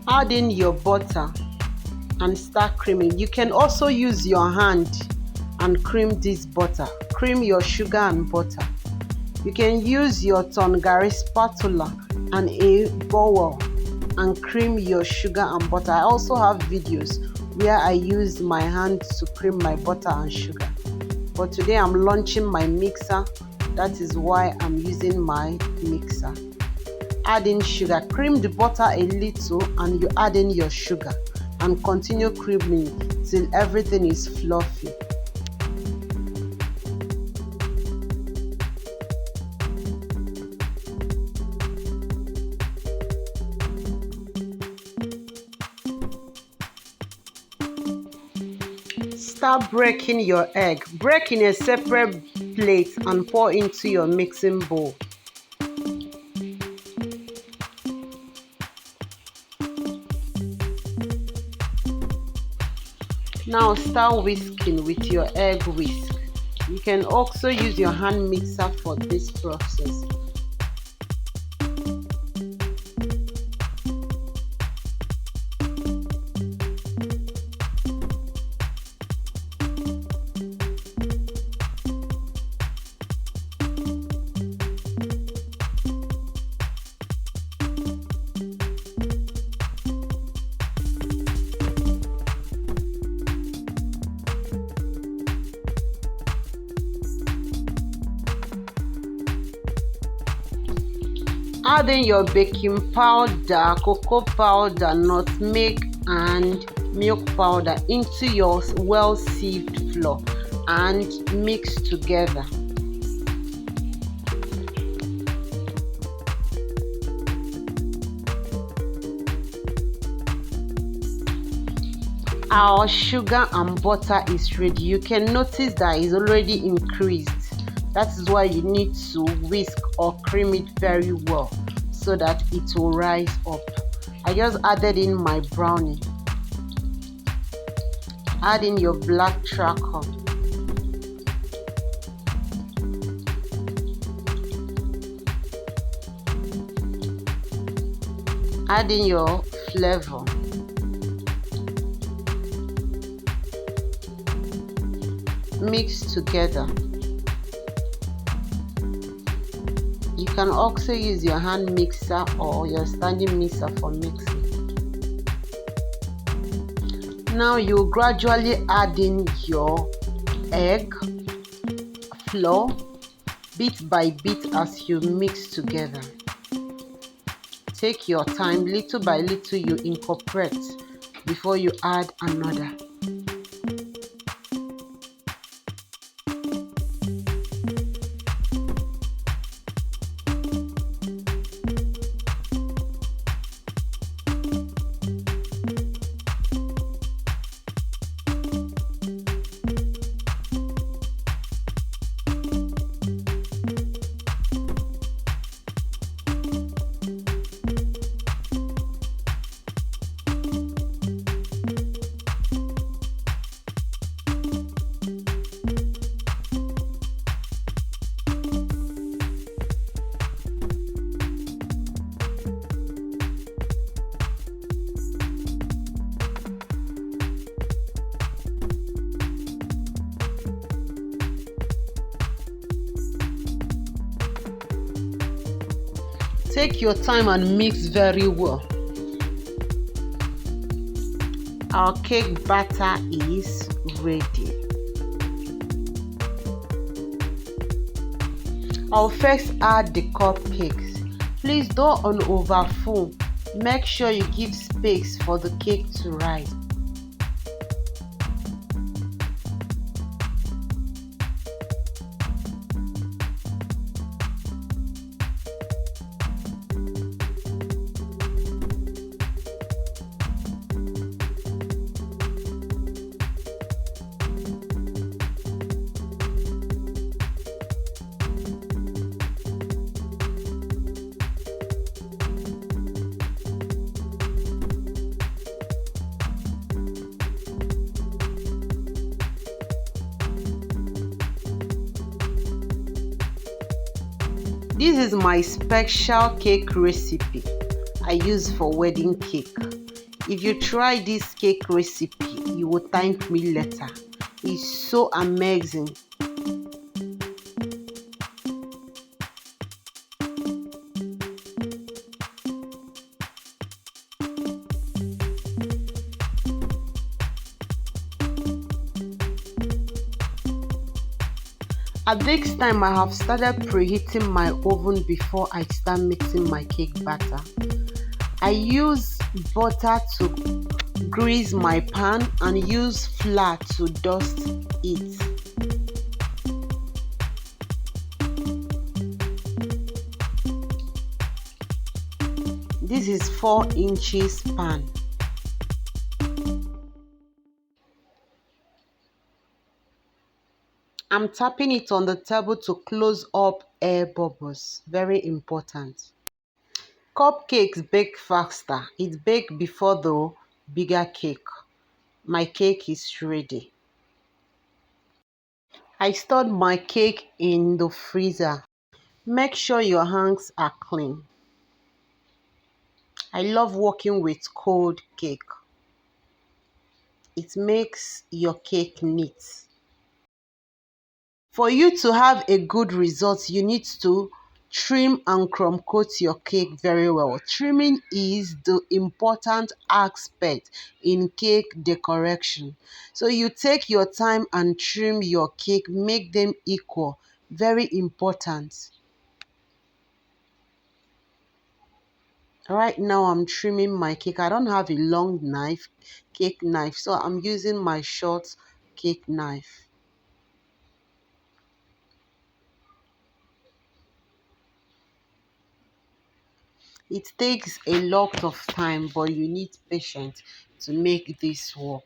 Add in your butter and start creaming. You can also use your hand and cream this butter. Cream your sugar and butter. You can use your tongari spatula and a bowl and cream your sugar and butter. I also have videos where I used my hand to cream my butter and sugar. But today I'm launching my mixer. That is why I'm using my mixer. Add in sugar. Cream the butter a little and you add in your sugar and continue creaming till everything is fluffy. Start breaking your egg. Break in a separate plate and pour into your mixing bowl. Now start whisking with your egg whisk. You can also use your hand mixer for this process. Add in your baking powder, cocoa powder, nutmeg and milk powder into your well-sieved flour and mix together. Our sugar and butter is ready. You can notice that it's already increased. That is why you need to whisk or cream it very well so that it will rise up. I just added in my brownie. Add in your black charcoal. Add in your flavor. Mix together. You can also use your hand mixer or your standing mixer for mixing. Now you gradually add in your egg, flour, bit by bit as you mix together. Take your time, little by little you incorporate before you add another. Take your time and mix very well. Our cake batter is ready. I'll first add the cupcakes. Please don't overfill. Make sure you give space for the cake to rise. This is my special cake recipe I use for wedding cake. If you try this cake recipe, you will thank me later. It's so amazing. At this time, I have started preheating my oven before I start mixing my cake batter. I use butter to grease my pan and use flour to dust it. This is 4 inches pan. I'm tapping it on the table to close up air bubbles. Very important. Cupcakes bake faster. It baked before the bigger cake. My cake is ready. I stored my cake in the freezer. Make sure your hands are clean. I love working with cold cake. It makes your cake neat. For you to have a good result, you need to trim and crumb coat your cake very well. Trimming is the important aspect in cake decoration. So you take your time and trim your cake, make them equal. Very important. Right now I'm trimming my cake. I don't have a long knife, cake knife, so I'm using my short cake knife. It takes a lot of time, but you need patience to make this work.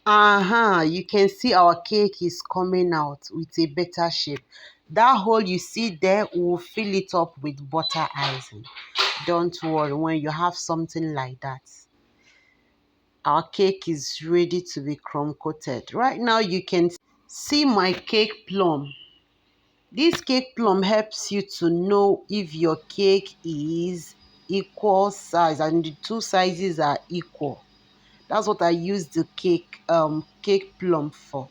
You can see our cake is coming out with a better shape. That hole you see there, will fill it up with butter icing. Don't worry, when you have something like that, our cake is ready to be crumb coated. Right now you can see my cake plum. This cake plum helps you to know if your cake is equal size and the two sizes are equal. That's what I use the cake plum for.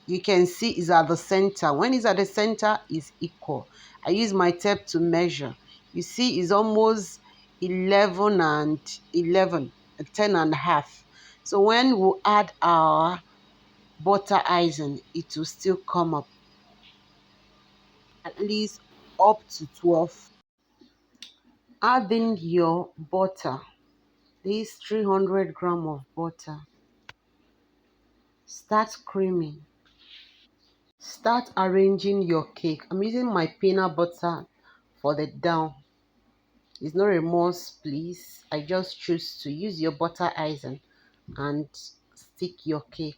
You can see it's at the center. When it's at the center, it's equal. I use my tape to measure. You see, it's almost 11 and 11, 10 and a half. So when we add our butter icing, it will still come up at least up to 12. Add in your butter. This 300 gram of butter. Start creaming. Start arranging your cake. I'm using my peanut butter for the down. It's not a must, please. I just choose to use your butter icing and stick your cake.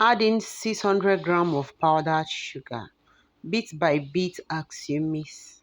Add in 600 gram of powdered sugar. Bit by bit as you miss.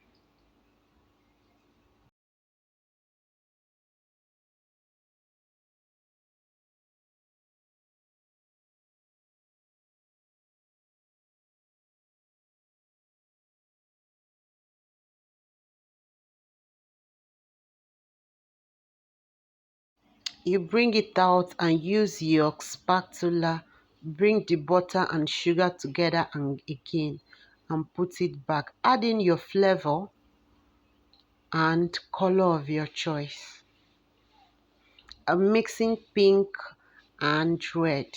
You bring it out and use your spatula. Bring the butter and sugar together and again and put it back. Add in your flavor and color of your choice. I'm mixing pink and red.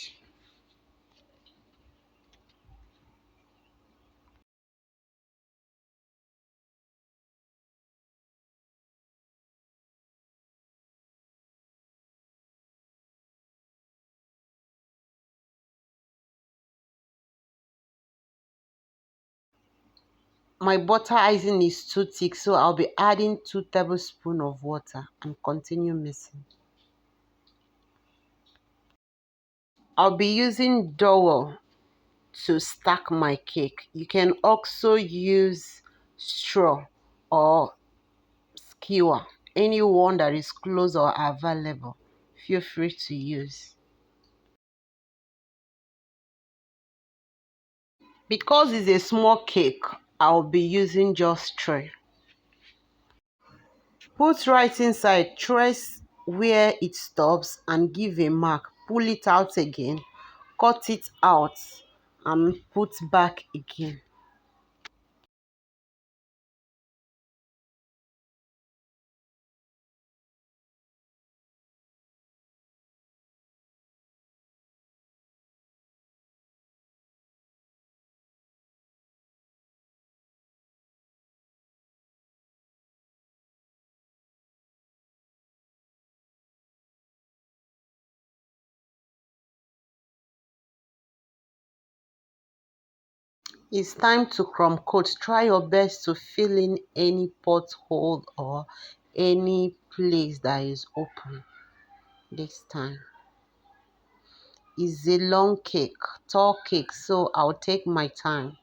My butter icing is too thick, so I'll be adding 2 tablespoons of water and continue mixing. I'll be using dowel to stack my cake. You can also use straw or skewer. Anyone that is close or available, feel free to use. Because it's a small cake, I'll be using just tray. Put right inside, trace where it stops and give a mark. Pull it out again, cut it out and put back again. It's time to crumb coat. Try your best to fill in any pothole or any place that is open this time. It's a long cake, tall cake, so I'll take my time.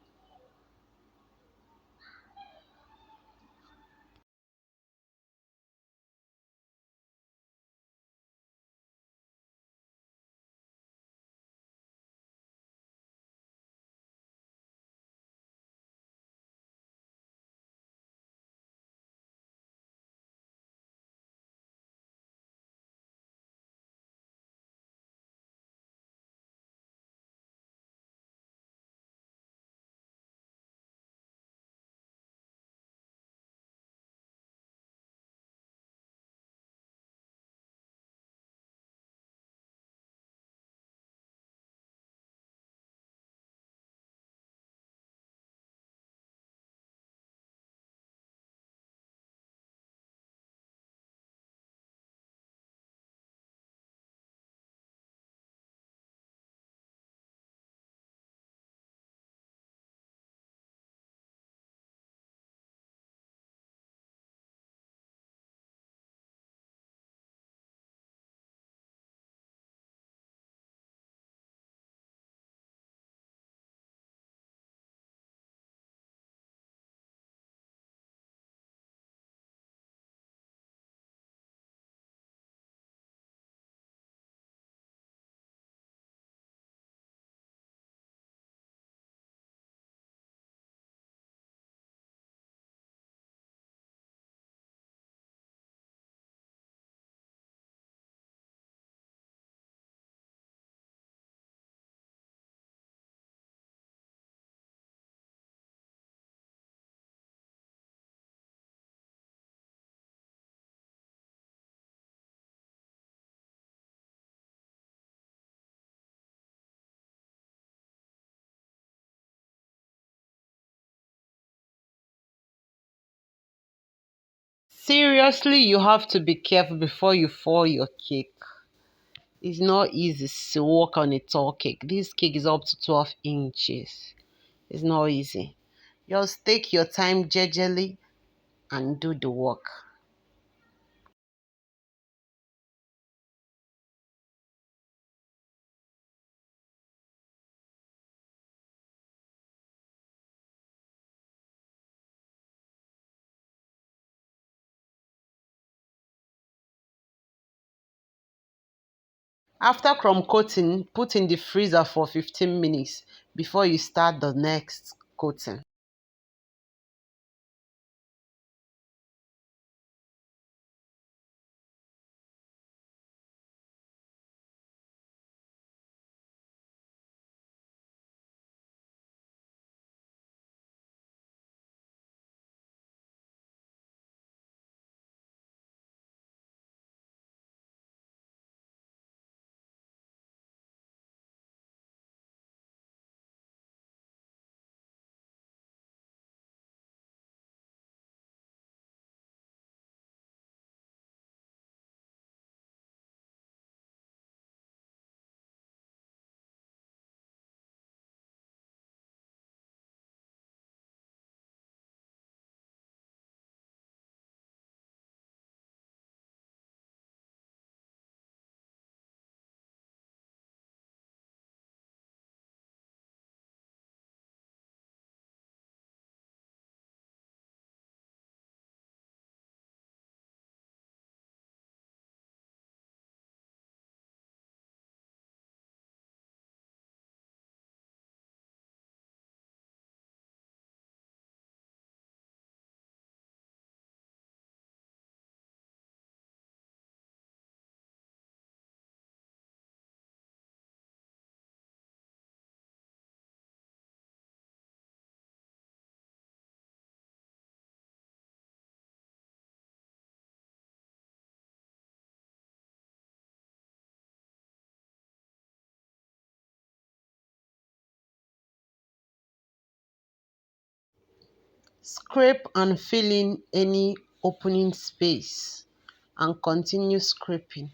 Seriously, you have to be careful before you fall your cake. It's not easy to work on a tall cake. This cake is up to 12 inches. It's not easy. Just take your time gingerly and do the work. After crumb coating, put in the freezer for 15 minutes before you start the next coating. Scrape and fill in any opening space and continue scraping.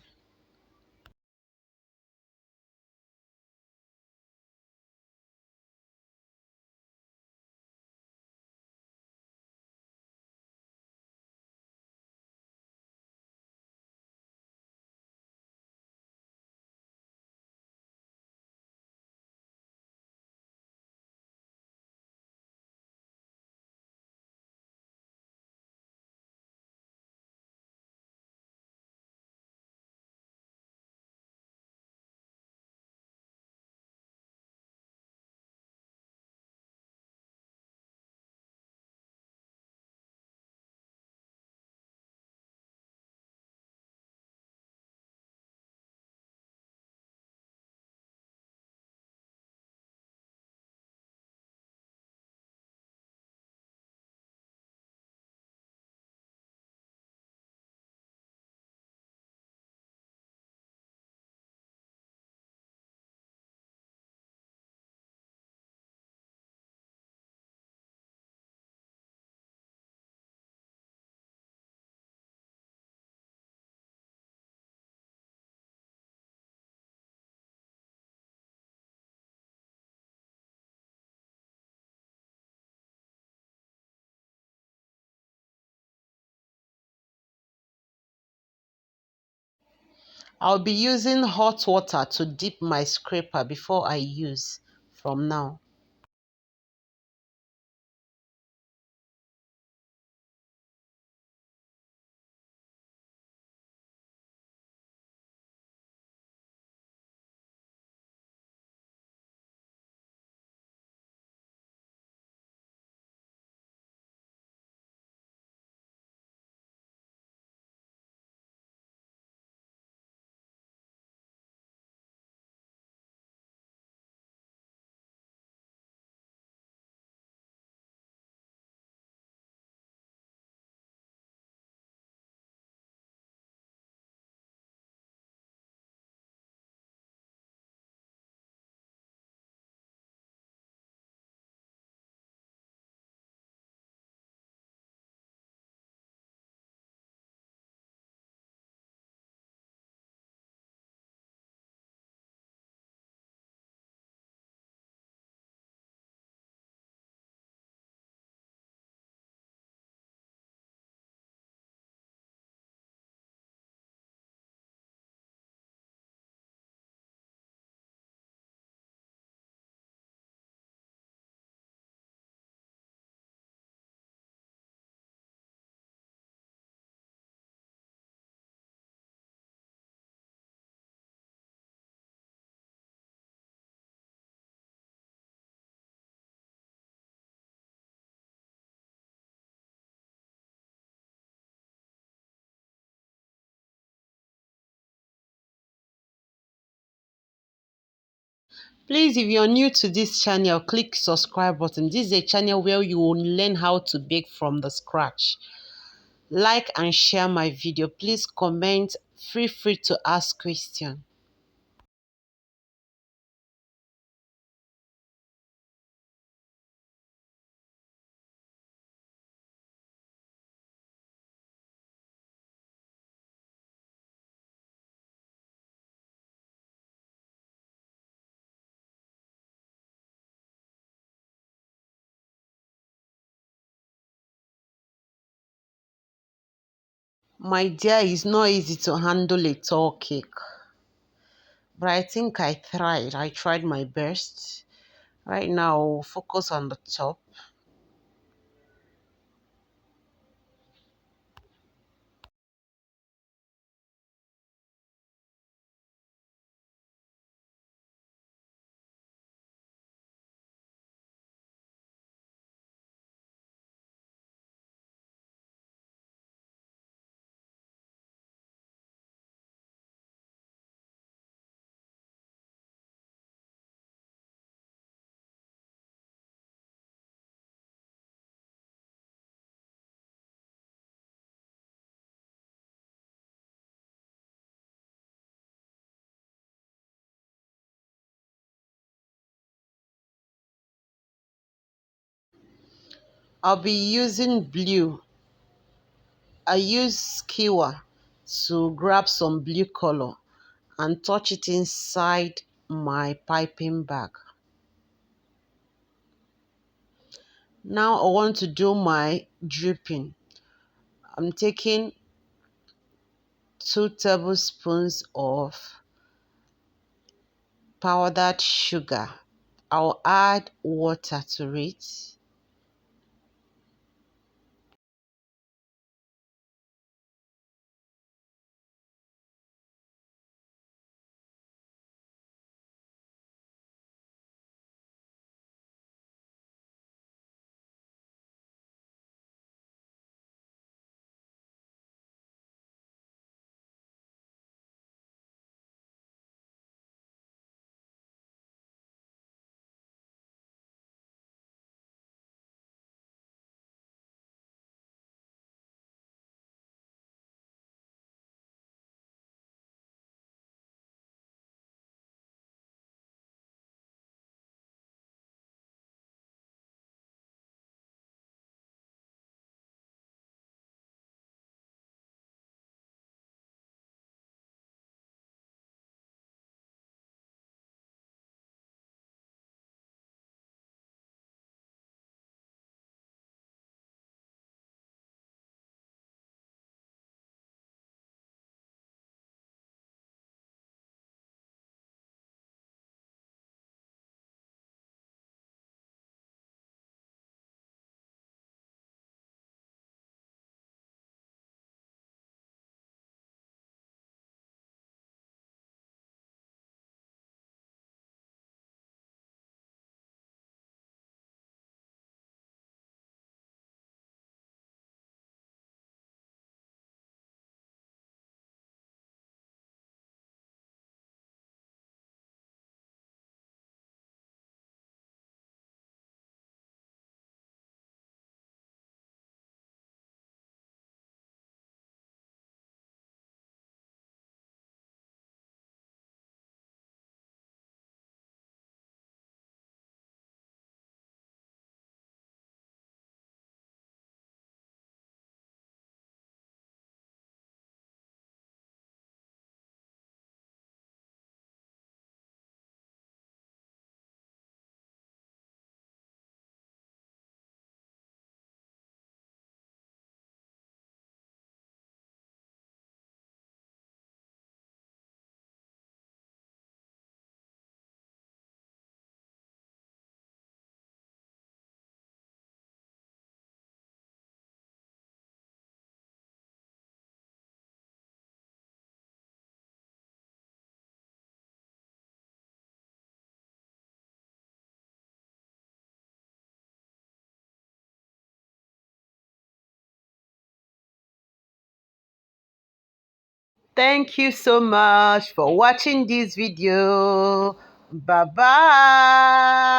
I'll be using hot water to dip my scraper before I use from now. Please, if you're new to this channel, click subscribe button. This is a channel where you will learn how to bake from the scratch. Like and share my video. Please comment. Feel free to ask questions. My dear, it's not easy to handle a tall cake, but I think I tried. I tried my best. Right now, focus on the top. I'll be using blue. I use skewer to grab some blue color and touch it inside my piping bag. Now I want to do my dripping. I'm taking 2 tablespoons of powdered sugar. I'll add water to it. Thank you so much for watching this video. Bye bye.